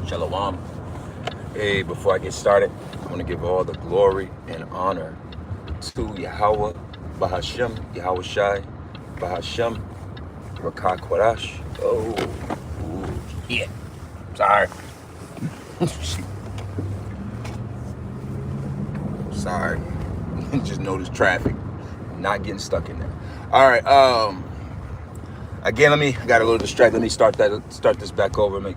Shalom. Hey, before I get started, I want to give all the glory and honor to Yahweh, Bahashem, Yahweh Shai, Bahashem, Rakah Kwadash. Oh, yeah. Sorry. Sorry. Just noticed traffic. Not getting stuck in there. All right. Again, I got a little distracted. Let me start this back over. Make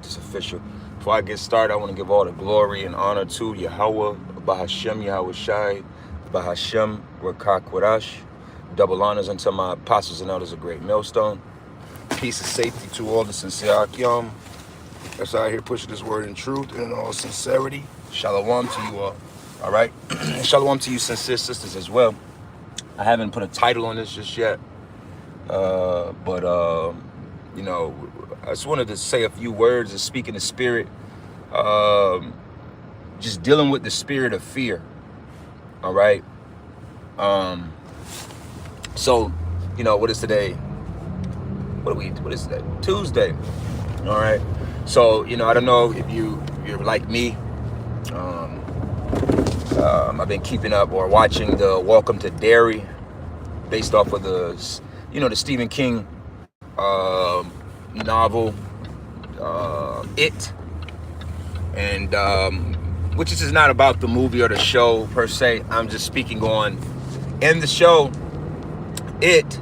this official. Before I get started, I want to give all the glory and honor to Yahweh, Bahashem, Yahweh Shai, Bahashem, Rakah Kwadash. Double honors unto my apostles and elders, a great millstone. Peace and safety to all the sincere Akim that's out here pushing this word in truth and in all sincerity. Shalom to you all. All right. Shalom to you sincere sisters as well. I haven't put a title on this just yet. But I just wanted to say a few words and speak in the spirit. Just dealing with the spirit of fear. All right. So, what is today? What is today? Tuesday. All right. So, I don't know if you're like me. I've been keeping up or watching the Welcome to Derry based off of the Stephen King novel, It. And which is not about the movie or the show per se. I'm just speaking on in the show, It,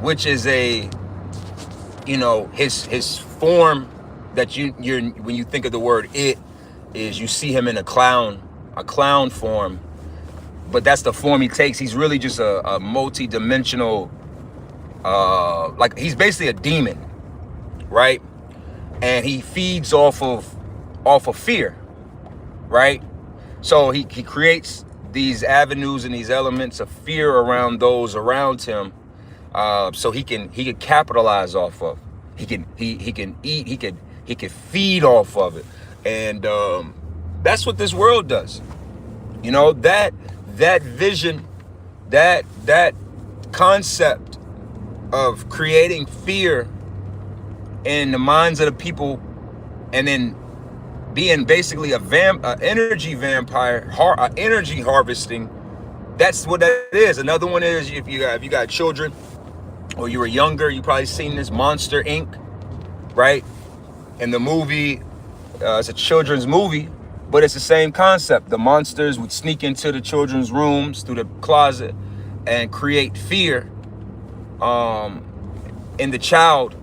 which is a, his form that you're when you think of the word It, is you see him in a clown form, but that's the form he takes. He's really just a multi-dimensional, like he's basically a demon, right? And he feeds off of fear, right? So he creates these avenues and these elements of fear around those around him, so he can capitalize off of. He can eat. He can feed off of it, and that's what this world does. That vision, that concept of creating fear in the minds of the people, and then being basically a energy vampire, energy harvesting. That's what that is. Another one is if you got children, or you were younger, you probably seen this Monster Inc. Right? In the movie, it's a children's movie, but it's the same concept. The monsters would sneak into the children's rooms through the closet and create fear in the child,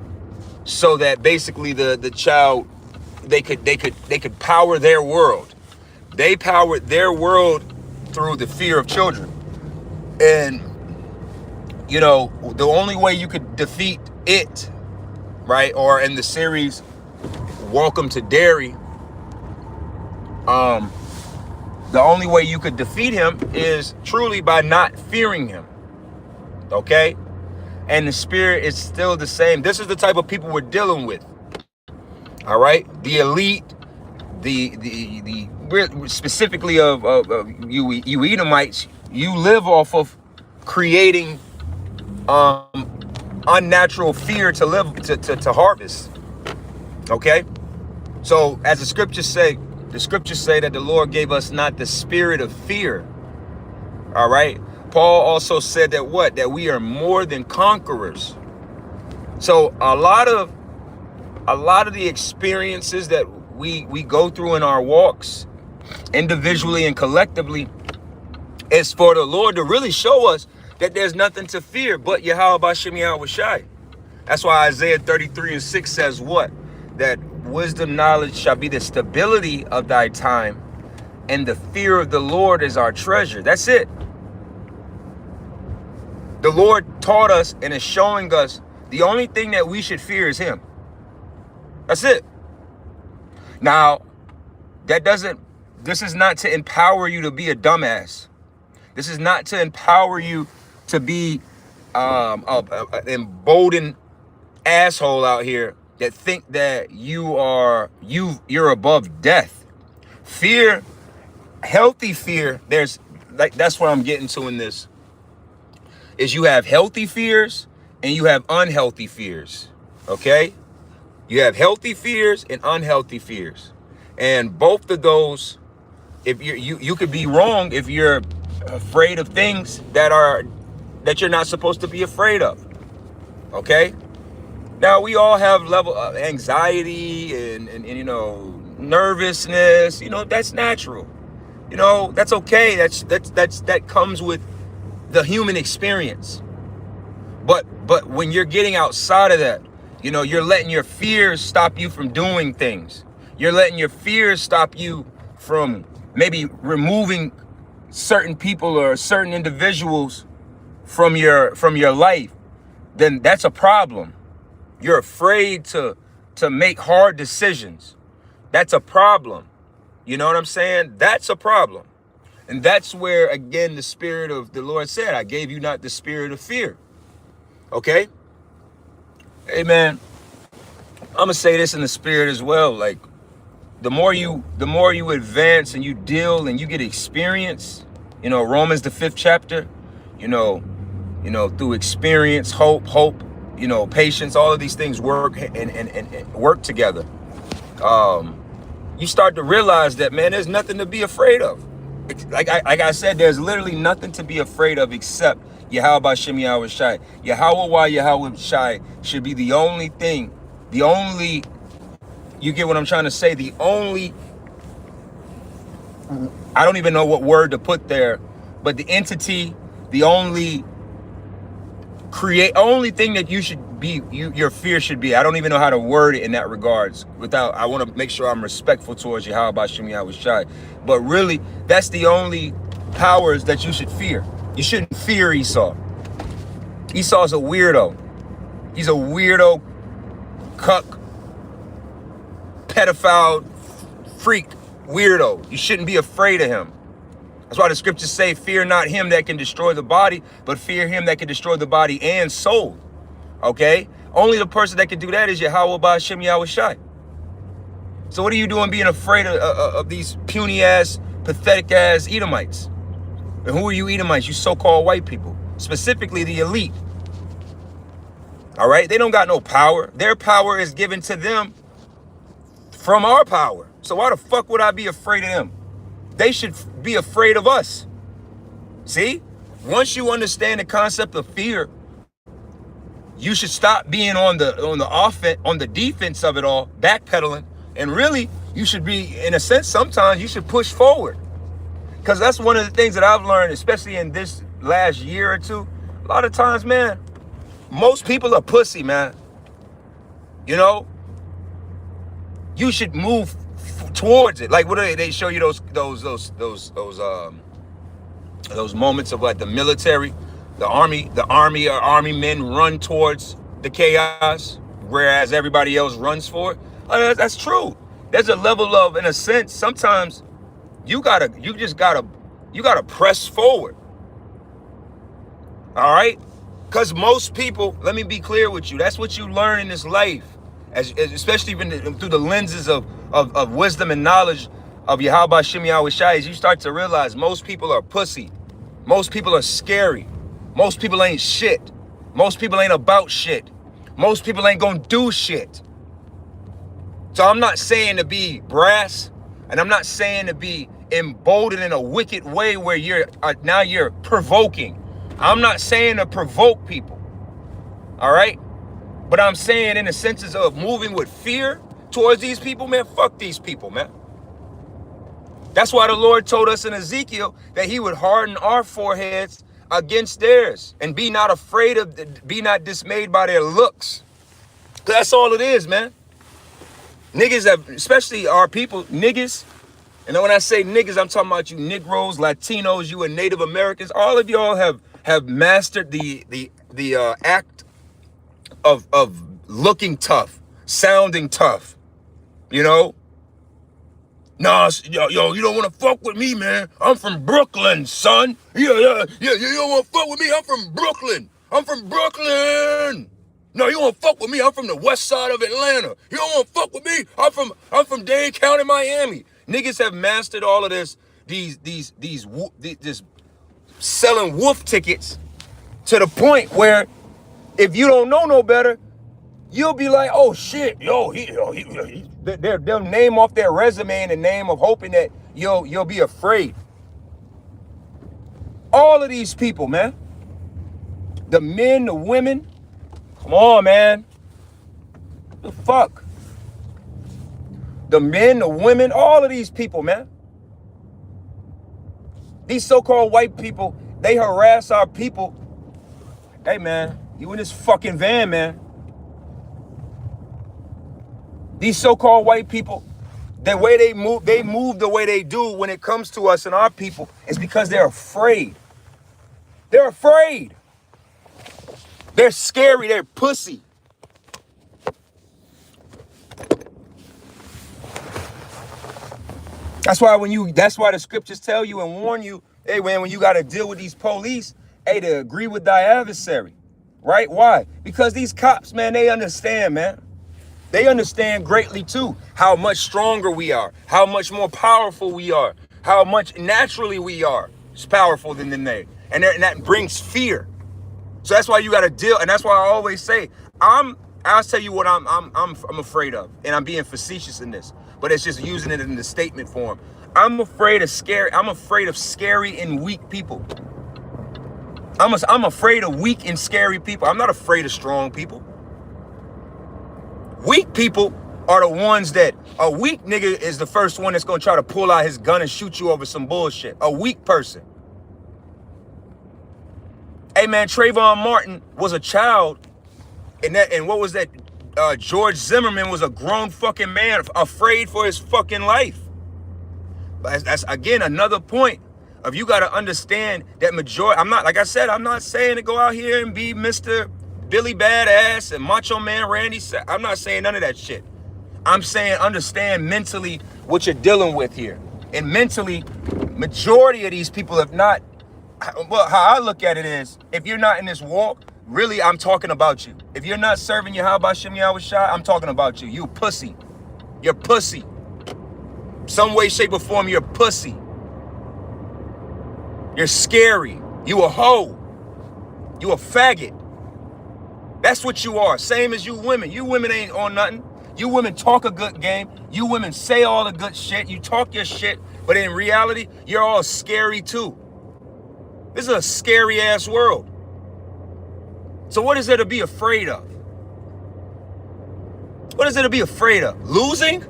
so that basically the child, they could power their world. They powered their world through the fear of children. And the only way you could defeat It, right, or in the series Welcome to Derry, the only way you could defeat him is truly by not fearing him. Okay? And the spirit is still the same. This is the type of people we're dealing with. All right? The elite, the specifically of you Edomites, you live off of creating unnatural fear to harvest. Okay? So as the scriptures say that the Lord gave us not the spirit of fear. All right. Paul also said that we are more than conquerors. So a lot of the experiences that we go through in our walks, individually and collectively, is for the Lord to really show us that there's nothing to fear but Yahweh Bashem Yahweh Shai. That's why Isaiah 33:6 says what? That wisdom, knowledge shall be the stability of thy time, and the fear of the Lord is our treasure. That's it. The Lord taught us and is showing us the only thing that we should fear is him. That's it. Now, this is not to empower you to be a dumbass. This is not to empower you to be an emboldened asshole out here that think that you're above death. Fear, healthy fear, that's what I'm getting to in this, is you have healthy fears and you have unhealthy fears. Okay? You have healthy fears and unhealthy fears. And both of those, if you could be wrong if you're afraid of things that you're not supposed to be afraid of. Okay? Now we all have level of anxiety and you know, nervousness. You know, that's natural. You know, that's okay. That comes with the human experience. But when you're getting outside of that, you know, you're letting your fears stop you from doing things. You're letting your fears stop you from maybe removing certain people or certain individuals from your life. Then that's a problem. You're afraid to make hard decisions. That's a problem. You know what I'm saying? That's a problem. And that's where, again, the Spirit of the Lord said, I gave you not the spirit of fear. Okay? Hey, man, I'm going to say this in the Spirit as well. Like, the more you advance and you deal and you get experience, you know, Romans, the 5th chapter, you know, through experience, hope, you know, patience, all of these things work and work together. You start to realize that, man, there's nothing to be afraid of. Like I said, there's literally nothing to be afraid of except Yahweh Shem Yahweh Shai. Yahweh Shai should be the only thing, you get what I'm trying to say? The only, I don't even know what word to put there, but the entity, the only thing that you should be, your fear should be. I don't even know how to word it in that regards. I want to make sure I'm respectful towards you. How about Shem Yahweh Shai? But really, that's the only powers that you should fear. You shouldn't fear Esau. Esau's a weirdo. He's a weirdo, cuck, pedophile, freak, weirdo. You shouldn't be afraid of him. That's why the scriptures say, fear not him that can destroy the body, but fear him that can destroy the body and soul. Okay? Only the person that can do that is Yahweh Ba'Shem Yahweh Shai. So what are you doing being afraid of these puny-ass, pathetic-ass Edomites? And who are you Edomites? You so-called white people. Specifically the elite. All right? They don't got no power. Their power is given to them from our power. So why the fuck would I be afraid of them? They should be afraid of us. See? Once you understand the concept of fear, you should stop being on the defense of it all, backpedaling, and really you should be, in a sense, sometimes you should push forward. Because that's one of the things that I've learned, especially in this last year or two. A lot of times, man, most people are pussy, man. You know? You should move towards it. Like, what do they show you those moments of like the military, the army men run towards the chaos, whereas everybody else runs for it. That's true. There's a level of, in a sense, sometimes you gotta press forward. All right? Because most people, let me be clear with you, that's what you learn in this life, especially even through the lenses of wisdom and knowledge of Yahweh Shem Yahweh Shai, is you start to realize most people are pussy. Most people are scary. Most people ain't shit. Most people ain't about shit. Most people ain't gonna do shit. So I'm not saying to be brass, and I'm not saying to be emboldened in a wicked way where now you're provoking. I'm not saying to provoke people, all right? But I'm saying in the senses of moving with fear towards these people, man, fuck these people, man. That's why the Lord told us in Ezekiel that he would harden our foreheads against theirs and be not dismayed by their looks. That's all it is, man. Niggas have, especially our people, niggas. And when I say niggas, I'm talking about you Negroes, Latinos, you and Native Americans. All of y'all have mastered the act of looking tough, sounding tough, you know? Nah, yo, you don't want to fuck with me, man. I'm from Brooklyn, son. Yeah, you don't want to fuck with me. I'm from Brooklyn. No, you don't want to fuck with me. I'm from the west side of Atlanta. You don't want to fuck with me. I'm from Dade County, Miami. Niggas have mastered all of this, this selling wolf tickets to the point where if you don't know no better, you'll be like, oh shit, they'll name off their resume in the name of hoping that you'll be afraid. All of these people, man, the men, the women, come on, man. The fuck? The men, the women, all of these people, man. These so-called white people, they harass our people. Hey, man, you in this fucking van, man. These so-called white people, the way they move the way they do when it comes to us and our people is because they're afraid. They're afraid. They're scary. They're pussy. That's why the scriptures tell you and warn you, hey, man, when you got to deal with these police, hey, to agree with thy adversary, right? Why? Because these cops, man, they understand, man. They understand greatly too how much stronger we are, how much more powerful we are, how much naturally we are powerful than they. And that brings fear. So that's why you got to deal. And that's why I always say, I'll tell you what I'm afraid of. And I'm being facetious in this, but it's just using it in the statement form. I'm afraid of scary and weak people. I'm afraid of weak and scary people. I'm not afraid of strong people. Weak people are the ones that, a weak nigga is the first one that's gonna try to pull out his gun and shoot you over some bullshit. A weak person. Hey man, Trayvon Martin was a child, and what was that? George Zimmerman was a grown fucking man, afraid for his fucking life. But that's again another point of you gotta understand that majority. I'm not saying to go out here and be Mr. Billy Badass and Macho Man Randy. I'm not saying none of that shit. I'm saying understand mentally what you're dealing with here. And mentally, majority of these people have not, well, how I look at it is, if you're not in this walk, really, I'm talking about you. If you're not serving your How About Shimmy Shot, I'm talking about you. You pussy. You're pussy. Some way, shape, or form, you're pussy. You're scary. You a hoe. You a faggot. That's what you are. Same as you women. You women ain't on nothing. You women talk a good game. You women say all the good shit. You talk your shit. But in reality, you're all scary too. This is a scary ass world. So what is there to be afraid of? What is there to be afraid of? Losing?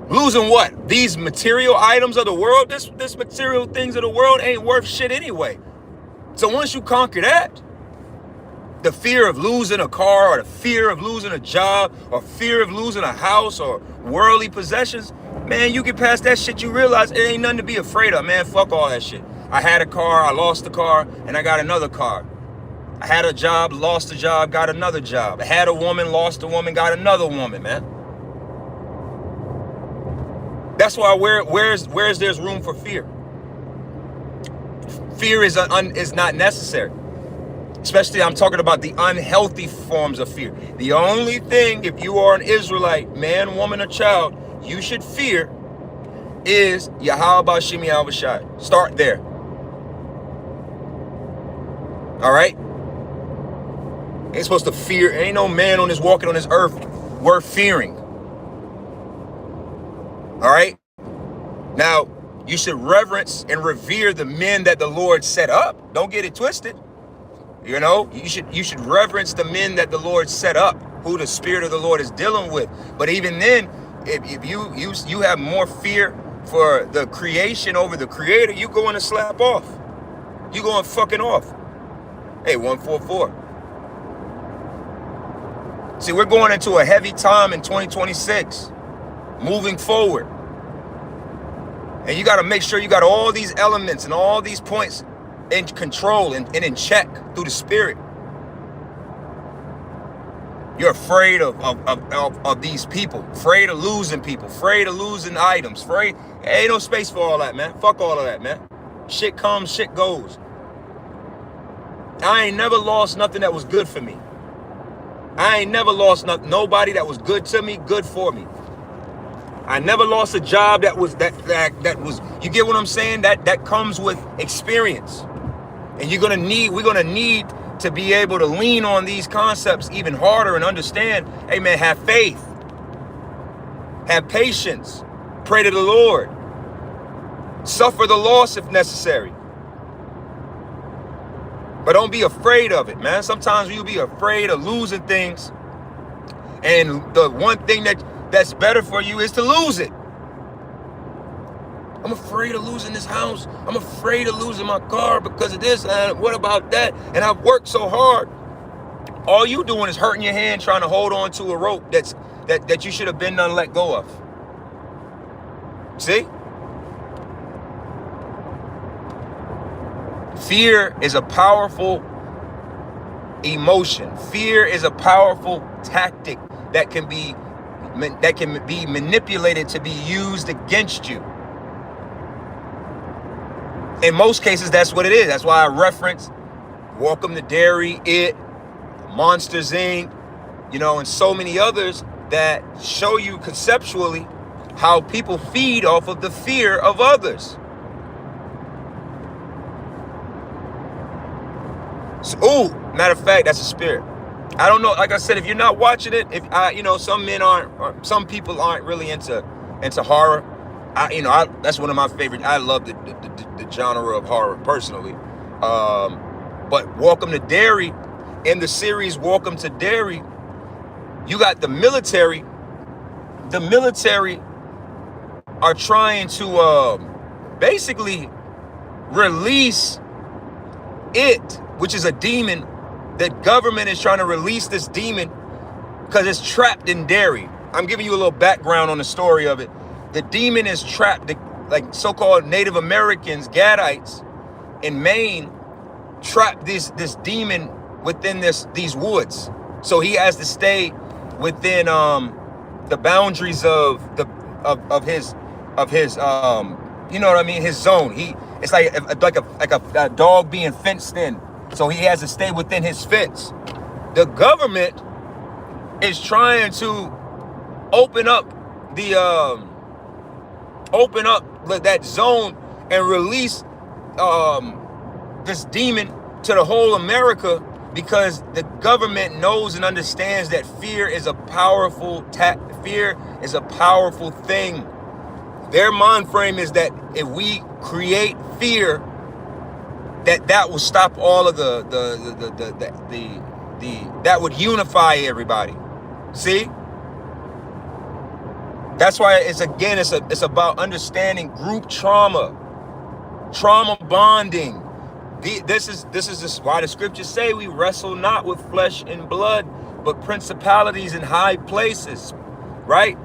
Losing what? These material items of the world? This material things of the world ain't worth shit anyway. So once you conquer that, the fear of losing a car, or the fear of losing a job, or fear of losing a house, or worldly possessions, man, you get past that shit, you realize it ain't nothing to be afraid of, man. Fuck all that shit. I had a car, I lost the car, and I got another car. I had a job, lost a job, got another job. I had a woman, lost a woman, got another woman, man. That's why where's there's room for fear. Fear is not necessary. Especially, I'm talking about the unhealthy forms of fear. The only thing, if you are an Israelite, man, woman, or child, you should fear is How About Shimmy Shot. Start there. All right? Ain't supposed to fear. Ain't no man on this walking on this earth worth fearing. All right? Now, you should reverence and revere the men that the Lord set up. Don't get it twisted. You know, you should reverence the men that the Lord set up, who the Spirit of the Lord is dealing with. But even then, if you have more fear for the creation over the Creator, you going to slap off. You going fucking off. Hey, 144. See, we're going into a heavy time in 2026, moving forward. And you got to make sure you got all these elements and all these points in control and in check through the Spirit. You're afraid of these people, afraid of losing people, afraid of losing items, afraid. Ain't no space for all that, man. Fuck all of that, man. Shit comes, shit goes. I ain't never lost nothing that was good for me. I ain't never lost nobody that was good to me, good for me. I never lost a job that was you get what I'm saying? That comes with experience. And we're gonna need to be able to lean on these concepts even harder and understand, hey man, have faith, have patience, pray to the Lord, suffer the loss if necessary. But don't be afraid of it, man. Sometimes you'll be afraid of losing things, and the one thing that's better for you is to lose it. I'm afraid of losing this house. I'm afraid of losing my car because of this. And what about that? And I've worked so hard. All you doing is hurting your hand trying to hold on to a rope that you should have been done let go of. See? Fear is a powerful emotion. Fear is a powerful tactic that can be manipulated to be used against you. In most cases, that's what it is. That's why I reference Welcome to Dairy, Monsters Inc., and so many others that show you conceptually how people feed off of the fear of others. So, matter of fact, that's a spirit. I don't know. Like I said, if you're not watching it, some people aren't really into horror. That's one of my favorite. I love the genre of horror personally. But Welcome to Dairy, in the series Welcome to Dairy, you got the military. The military are trying to basically release it, which is a demon. The government is trying to release this demon because it's trapped in dairy. I'm giving you a little background on the story of it. The demon is trapped, like so-called Native Americans, Gadites in Maine, trapped this demon within these woods. So he has to stay within the boundaries of his his zone. It's like a dog being fenced in. So he has to stay within his fence. The government is trying to open up that zone and release this demon to the whole America, because the government knows and understands that fear is a powerful thing. Their mind frame is that if we create fear, that will stop all of that would unify everybody. See? That's why it's about understanding group trauma bonding. This is why the scriptures say we wrestle not with flesh and blood, but principalities in high places, right?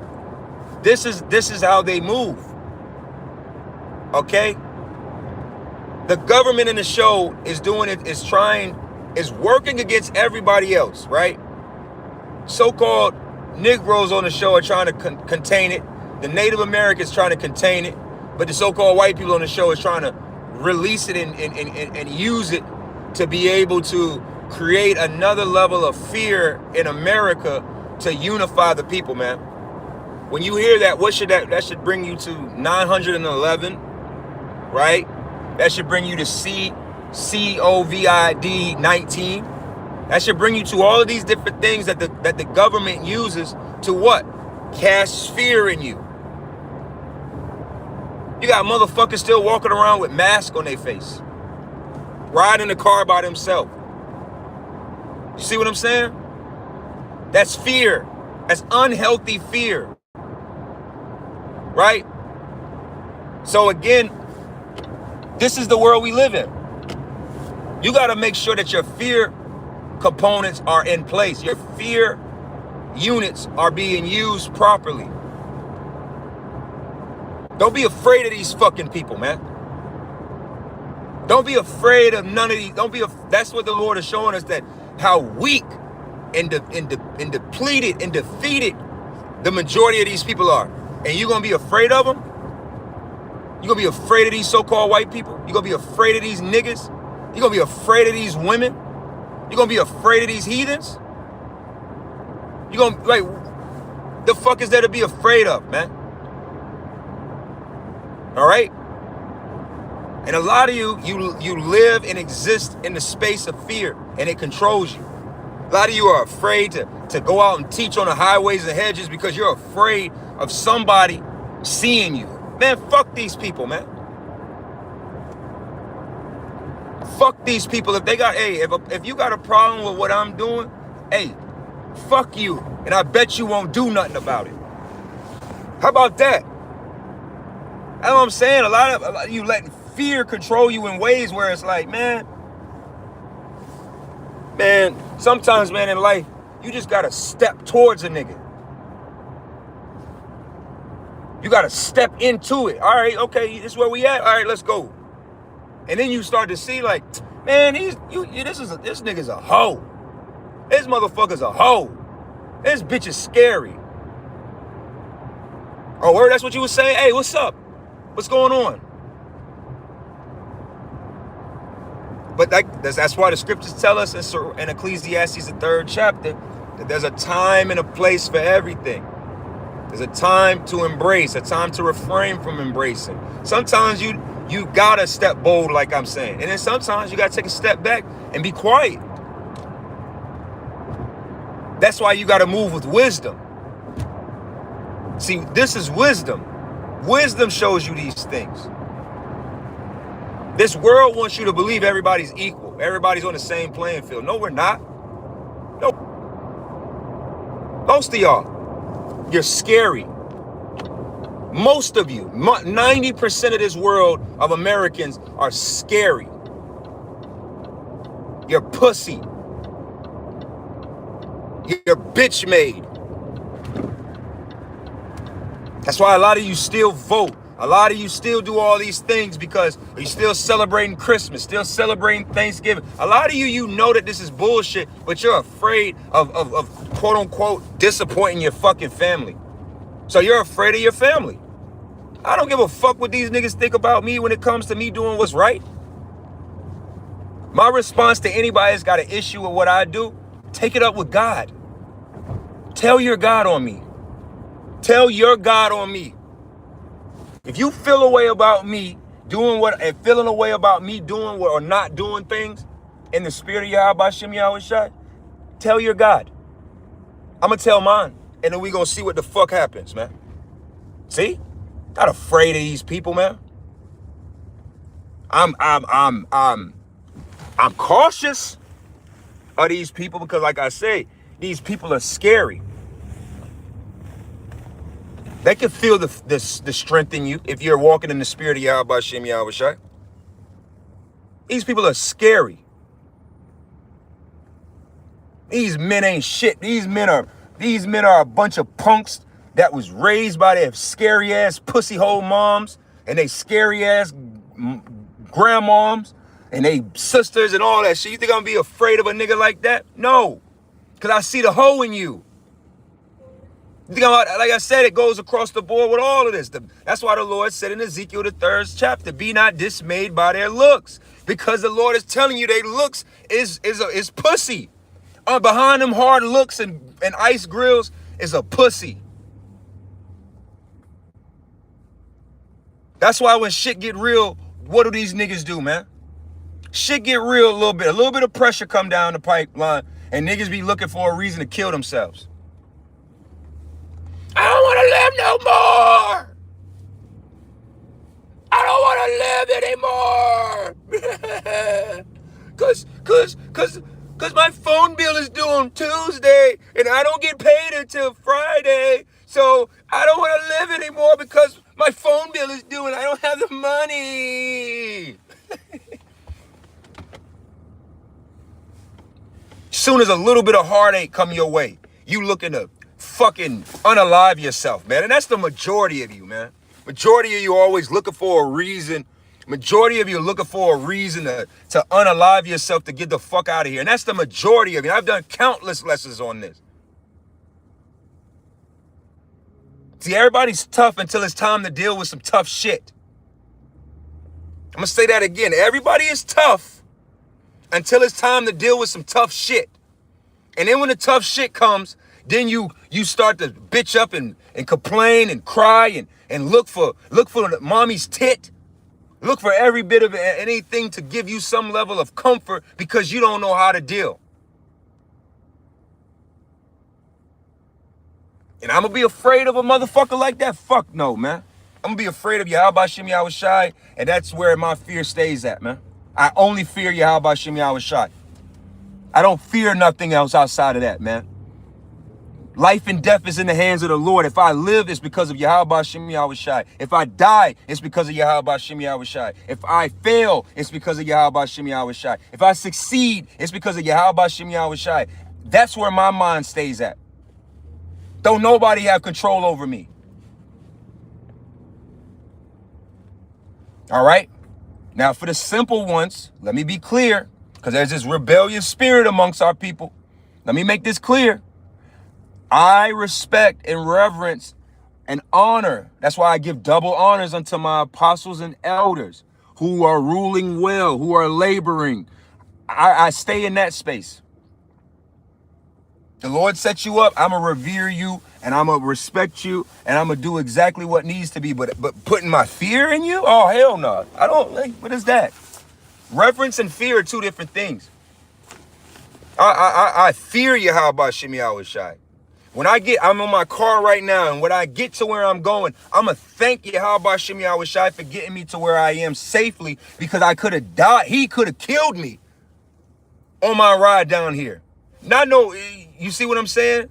This is how they move. Okay? The government in the show is working against everybody else, right? So-called Negroes on the show are trying to contain it. The Native Americans trying to contain it. But the so-called white people on the show is trying to release it and use it to be able to create another level of fear in America to unify the people, man. When you hear that, that should bring you to 911, right? That should bring you to COVID 19. That should bring you to all of these different things that the government uses to what? Cast fear in you. You got motherfuckers still walking around with masks on their face, riding the car by themselves. You see what I'm saying? That's fear. That's unhealthy fear. Right? So again, this is the world we live in. You got to make sure that your fear components are in place. Your fear units are being used properly. Don't be afraid of these fucking people, man. Don't be afraid of none of these. That's what the Lord is showing us, that how weak and depleted and defeated the majority of these people are. And you're going to be afraid of them? You're going to be afraid of these so-called white people? You're going to be afraid of these niggas? You're going to be afraid of these women? You're going to be afraid of these heathens? You're going to, like, the fuck is there to be afraid of, man? All right? And a lot of you live and exist in the space of fear, and it controls you. A lot of you are afraid to go out and teach on the highways and hedges because you're afraid of somebody seeing you. Man, fuck these people, man. Fuck these people. If they got, hey, if you got a problem with what I'm doing, hey, fuck you. And I bet you won't do nothing about it. How about that? That's what I'm saying. A lot of you letting fear control you in ways where it's like, man, sometimes, man, in life, you just gotta step towards a nigga. You gotta step into it. All right, okay, this is where we at. All right, let's go. And then you start to see, like, man, this nigga's a hoe. This motherfucker's a hoe. This bitch is scary. Oh, word, that's what you was saying? Hey, what's up? What's going on? But that's why the scriptures tell us in Ecclesiastes, the 3rd chapter, that there's a time and a place for everything. There's a time to embrace, a time to refrain from embracing. Sometimes you gotta step bold, like I'm saying. And then sometimes you gotta take a step back and be quiet. That's why you gotta move with wisdom. See, this is wisdom. Wisdom shows you these things. This world wants you to believe everybody's equal. Everybody's on the same playing field. No, we're not. No. Most of y'all, you're scary. Most of you, 90% of this world of Americans are scary. You're pussy. You're bitch made. That's why a lot of you still vote. A lot of you still do all these things because you're still celebrating Christmas, still celebrating Thanksgiving. A lot of you know that this is bullshit, but you're afraid of quote unquote disappointing your fucking family. So you're afraid of your family. I don't give a fuck what these niggas think about me when it comes to me doing what's right. My response to anybody that's got an issue with what I do, take it up with God. Tell your God on me. Tell your God on me. If you feel a way about me doing what, and feeling a way about me doing what or not doing things in the spirit of Yahweh Shem Yahweh Shai, tell your God. I'm gonna tell mine, and then we gonna see what the fuck happens, man. See? Not afraid of these people, man. I'm cautious of these people because, like I say, these people are scary. They can feel the strength in you if you're walking in the spirit of Yahweh Shem Yahweh Shai. These people are scary. These men ain't shit. These men are a bunch of punks that was raised by their scary ass pussy hole moms and they scary ass grandmoms and they sisters and all that shit. You think I'm gonna be afraid of a nigga like that? No, because I see the hoe in you. Like I said, it goes across the board with all of this. That's why the Lord said in Ezekiel, the 3rd chapter, be not dismayed by their looks. Because the Lord is telling you their looks is pussy. Behind them hard looks and ice grills is a pussy. That's why when shit get real, what do these niggas do, man? Shit get real a little bit of pressure come down the pipeline, and niggas be looking for a reason to kill themselves. I don't want to live no more. I don't want to live anymore. Cause my phone bill is due on Tuesday and I don't get paid until Friday. So I don't want to live anymore because my phone bill is due and I don't have the money. Soon as a little bit of heartache come your way, you looking to fucking unalive yourself, man. And that's the majority of you, man. Majority of you always looking for a reason. Majority of you are looking for a reason to unalive yourself, to get the fuck out of here. And that's the majority of you. I've done countless lessons on this. See, everybody's tough until it's time to deal with some tough shit. I'm gonna say that again. Everybody is tough until it's time to deal with some tough shit. And then when the tough shit comes, then you start to bitch up and complain and cry and look for mommy's tit Look for every bit of anything to give you some level of comfort because you don't know how to deal. And I'm going to be afraid of a motherfucker like that? Fuck no, man. I'm going to be afraid of Yahweh Shem Yahweh Shai, and that's where my fear stays at, man. I only fear Yahweh Shem Yahweh Shai. I don't fear nothing else outside of that, man. Life and death is in the hands of the Lord. If I live, it's because of Yahweh Shem Yahweh Shai. If I die, it's because of Yahweh Shem Yahweh Shai. If I fail, it's because of Yahweh Shem Yahweh Shai. If I succeed, it's because of Yahweh Shem Yahweh Shai. That's where my mind stays at. Don't nobody have control over me. All right? Now, for the simple ones, let me be clear, because there's this rebellious spirit amongst our people. Let me make this clear. I respect and reverence and honor. That's why I give double honors unto my apostles and elders who are ruling well, who are laboring. I stay in that space. The Lord set you up. I'm going to revere you and I'm going to respect you and I'm going to do exactly what needs to be. But putting my fear in you? Oh, hell no. I don't like, what is that? Reverence and fear are two different things. I fear Yahweh Shem Yahweh Shai. When I'm on my car right now, and when I get to where I'm going, I'm going to thank Yahweh Shem Yahweh Shai for getting me to where I am safely, because I could have died. He could have killed me on my ride down here. Not no, you see what I'm saying?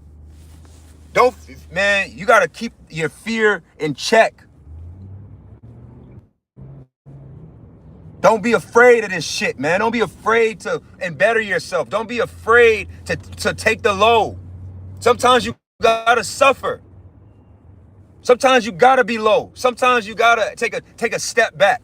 Don't, man, you got to keep your fear in check. Don't be afraid of this shit, man. Don't be afraid to embetter yourself. Don't be afraid to take the low. Sometimes you gotta suffer. Sometimes you gotta be low. Sometimes you gotta take a step back.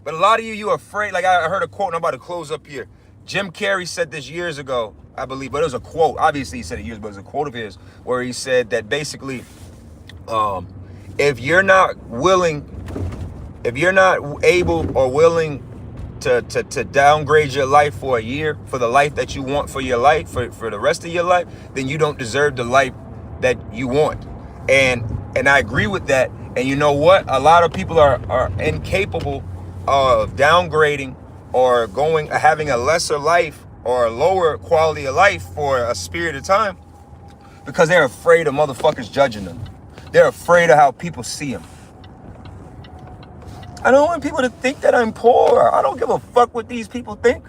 But a lot of you are afraid. Like I heard a quote, and I'm about to close up here. Jim Carrey said this years ago, I believe, but it was a quote. Obviously, he said it years, but it was a quote of his where he said that basically, if you're not able or willing to downgrade your life for a year, for the life that you want for your life, for the rest of your life, then you don't deserve the life that you want. And I agree with that. And you know what? A lot of people are incapable of downgrading or having a lesser life or a lower quality of life for a period of time because they're afraid of motherfuckers judging them. They're afraid of how people see them. I don't want people to think that I'm poor. I don't give a fuck what these people think.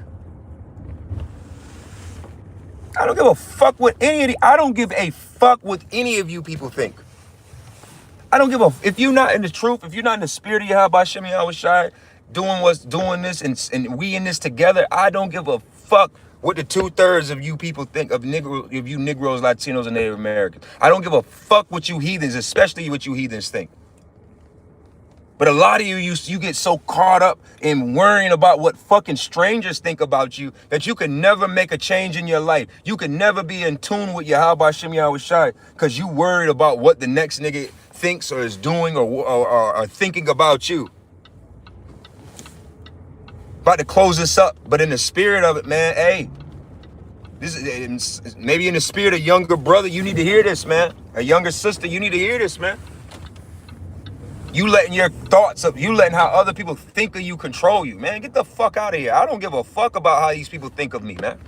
I don't give a fuck what I don't give a fuck what any of you people think. I don't give a, if you're not in the truth, if you're not in the spirit of Yahweh Shem Yahweh Shai, doing this and we in this together, I don't give a fuck what the 2/3 of you people think of you Negroes, Latinos, and Native Americans. I don't give a fuck what you heathens, especially what you heathens think. But a lot of you get so caught up in worrying about what fucking strangers think about you that you can never make a change in your life. You can never be in tune with Yahweh Shem Yahweh Shai because you worried about what the next nigga thinks or is doing or thinking about you. About to close this up, but in the spirit of it, man, hey, this is maybe in the spirit of younger brother, you need to hear this, man. A younger sister, you need to hear this, man. You letting your thoughts you letting how other people think of you control you, man. Get the fuck out of here. I don't give a fuck about how these people think of me, man.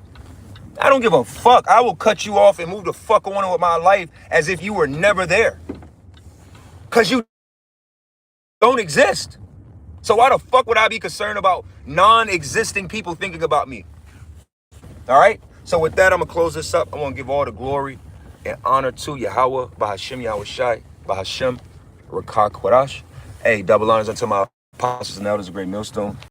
I don't give a fuck. I will cut you off and move the fuck on with my life as if you were never there. Because you don't exist. So why the fuck would I be concerned about non-existing people thinking about me? All right? So with that, I'm going to close this up. I want to give all the glory and honor to Yahweh, Bahashem Yahweh Shai, Bahashem Rakak Kwarash. Hey, double honors unto my apostles and elders, a great millstone.